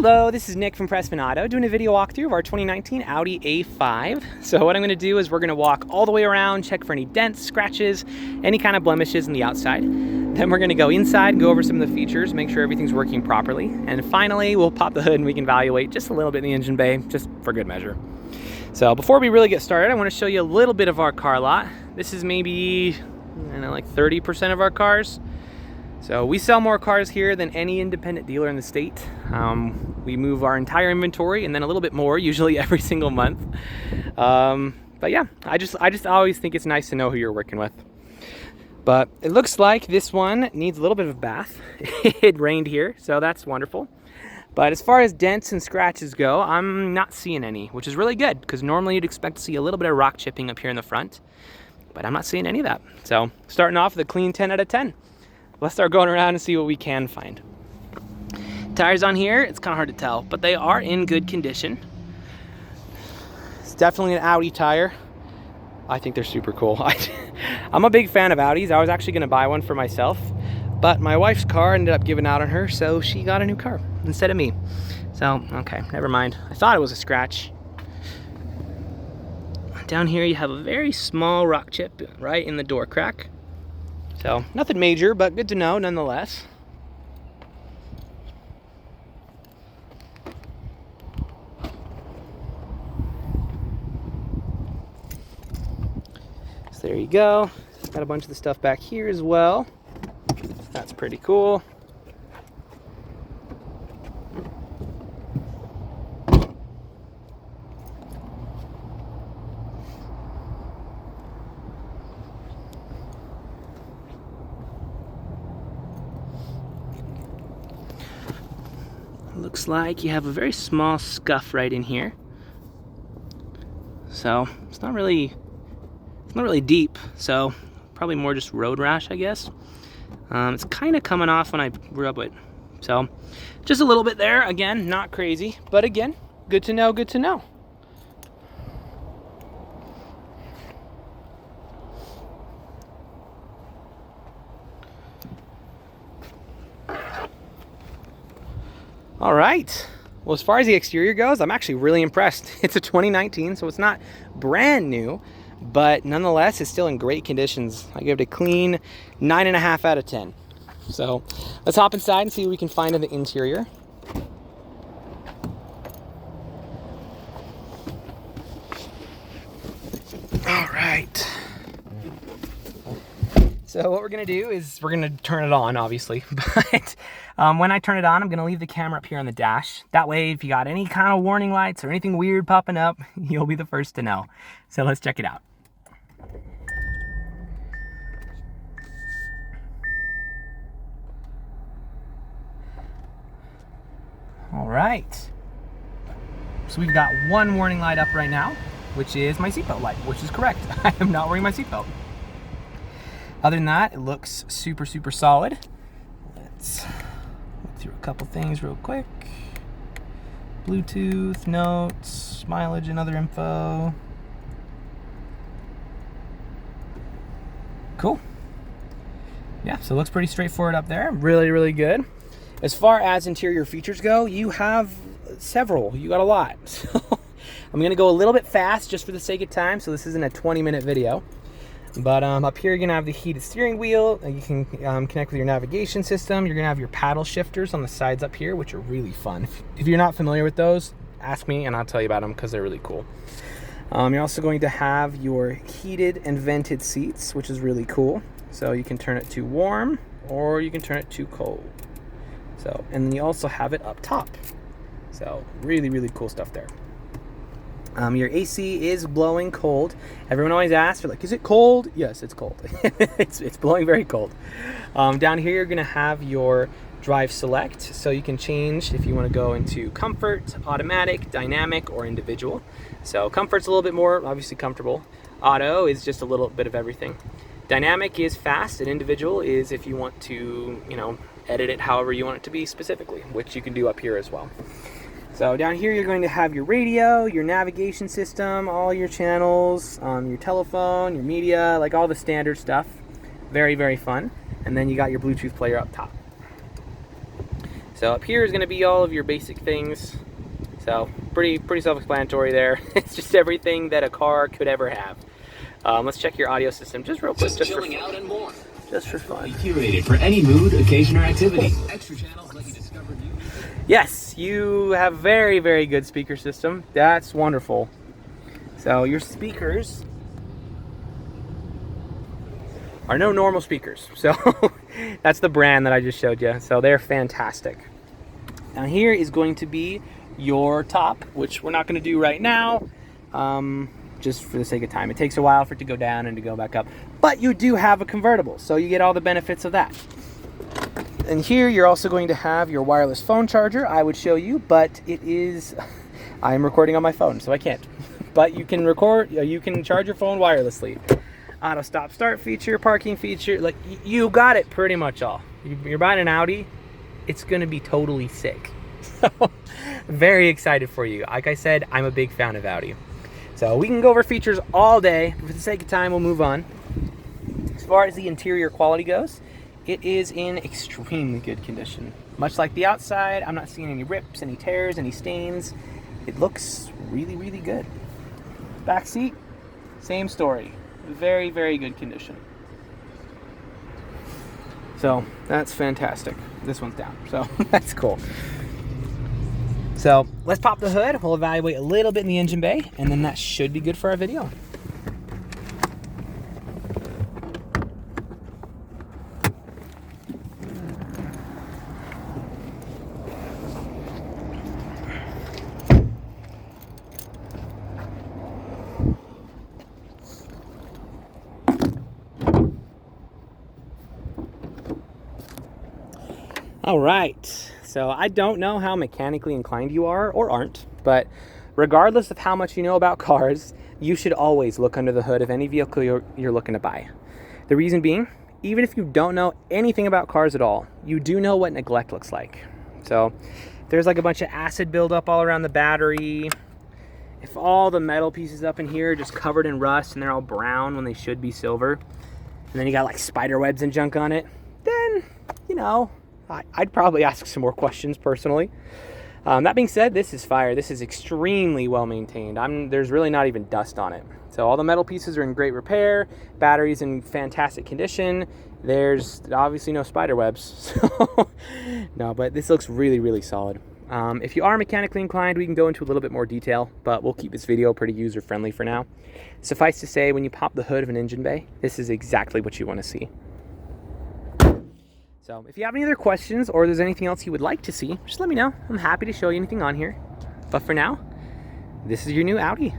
Hello, this is Nick from Prestman Auto doing a video walkthrough of our 2019 Audi A5. So what I'm going to do is we're going to walk all the way around, check for any dents, scratches, any kind of blemishes on the outside. Then we're going to go inside and go over some of the features, make sure everything's working properly. And finally, we'll pop the hood and we can evaluate just a little bit in the engine bay, just for good measure. So before we really get started, I want to show you a little bit of our car lot. This is maybe, I don't know, like 30% of our cars. So we sell more cars here than any independent dealer in the state. We move our entire inventory and then a little bit more, usually every single month. But yeah, I just always think it's nice to know who you're working with. But it looks like this one needs a little bit of a bath. It rained here, so that's wonderful. But as far as dents and scratches go, I'm not seeing any, which is really good because normally you'd expect to see a little bit of rock chipping up here in the front, but I'm not seeing any of that. So starting off with a clean 10 out of 10. Let's start going around and see what we can find. Tires on here, it's kind of hard to tell, but they are in good condition. It's definitely an Audi tire. I think they're super cool. I'm a big fan of Audis. I was actually going to buy one for myself, but my wife's car ended up giving out on her, so she got a new car instead of me. So, okay, never mind. I thought it was a scratch. Down here you have a very small rock chip right in the door crack. So, nothing major, but good to know nonetheless. So there you go. Got a bunch of the stuff back here as well. That's pretty cool. Looks like you have a very small scuff right in here. So it's not really deep, so probably more just road rash, I guess. It's kind of coming off when I rub it. So just a little bit there, again, not crazy, but again, good to know, good to know. All right, well, as far as the exterior goes, I'm actually really impressed. It's a 2019, so it's not brand new, but nonetheless, it's still in great conditions. I give it a clean 9.5 out of 10. So let's hop inside and see what we can find in the interior. All right. So what we're gonna do is we're gonna turn it on, obviously, but when I turn it on, I'm gonna leave the camera up here on the dash. That way, if you got any kind of warning lights or anything weird popping up, you'll be the first to know. So let's check it out. All right. So we've got one warning light up right now, which is my seatbelt light, which is correct. I am not wearing my seatbelt. Other than that, it looks super, super solid. Let's look through a couple things real quick. Bluetooth, notes, mileage and other info. Cool. Yeah, so it looks pretty straightforward up there. Really, really good. As far as interior features go, you have several. You got a lot. So I'm gonna go a little bit fast just for the sake of time, so this isn't a 20-minute video. But up here, you're going to have the heated steering wheel. You can connect with your navigation system. You're going to have your paddle shifters on the sides up here, which are really fun. If you're not familiar with those, ask me and I'll tell you about them because they're really cool. You're also going to have your heated and vented seats, which is really cool. So you can turn it to warm or you can turn it to cold. So, and then you also have it up top. So really, really cool stuff there. Your AC is blowing cold. Everyone always asks, like, is it cold? Yes, it's cold. it's blowing very cold. Down here, you're gonna have your drive select. So you can change if you wanna go into comfort, automatic, dynamic, or individual. So comfort's a little bit more, obviously, comfortable. Auto is just a little bit of everything. Dynamic is fast, and individual is if you want to, edit it however you want it to be specifically, which you can do up here as well. So down here, you're going to have your radio, your navigation system, all your channels, your telephone, your media, like all the standard stuff. Very, very fun. And then you got your Bluetooth player up top. So up here is going to be all of your basic things. So pretty self-explanatory there. It's just everything that a car could ever have. Let's check your audio system just real quick, just chilling out and more. Just for fun. Curated for any mood, occasion, or activity. Extra channels let you discover new. Yes, you have very good speaker system. That's wonderful. So your speakers are no normal speakers. So that's the brand that I just showed you. So they're fantastic. Now here is going to be your top, which we're not going to do right now, just for the sake of time. It takes a while for it to go down and to go back up. But you do have a convertible, so you get all the benefits of that. And here you're also going to have your wireless phone charger. I would show you, but it is, I am recording on my phone, so I can't. But you can record, you can charge your phone wirelessly. Auto stop start feature, parking feature, like you got it pretty much all. You're buying an Audi, it's gonna be totally sick. So very excited for you. Like I said, I'm a big fan of Audi. So we can go over features all day. For the sake of time, we'll move on. As far as the interior quality goes, it is in extremely good condition. Much like the outside, I'm not seeing any rips, any tears, any stains. It looks really good. Back seat, same story. Very good condition. So that's fantastic. This one's down, so that's cool. So let's pop the hood. We'll evaluate a little bit in the engine bay, and then that should be good for our video. All right, so I don't know how mechanically inclined you are or aren't, but regardless of how much you know about cars, you should always look under the hood of any vehicle you're looking to buy. The reason being, even if you don't know anything about cars at all, you do know what neglect looks like. So there's like a bunch of acid buildup all around the battery. If all the metal pieces up in here are just covered in rust and they're all brown when they should be silver, and then you got like spider webs and junk on it, then, you know, I'd probably ask some more questions personally. That being said, this is fire. This is extremely well maintained. There's really not even dust on it. So all the metal pieces are in great repair. Battery's in fantastic condition. There's obviously no spider webs. So, no, but this looks really solid. If you are mechanically inclined, we can go into a little bit more detail, but we'll keep this video pretty user-friendly for now. Suffice to say, when you pop the hood of an engine bay, this is exactly what you want to see. So if you have any other questions or there's anything else you would like to see, just let me know. I'm happy to show you anything on here. But for now, this is your new Audi.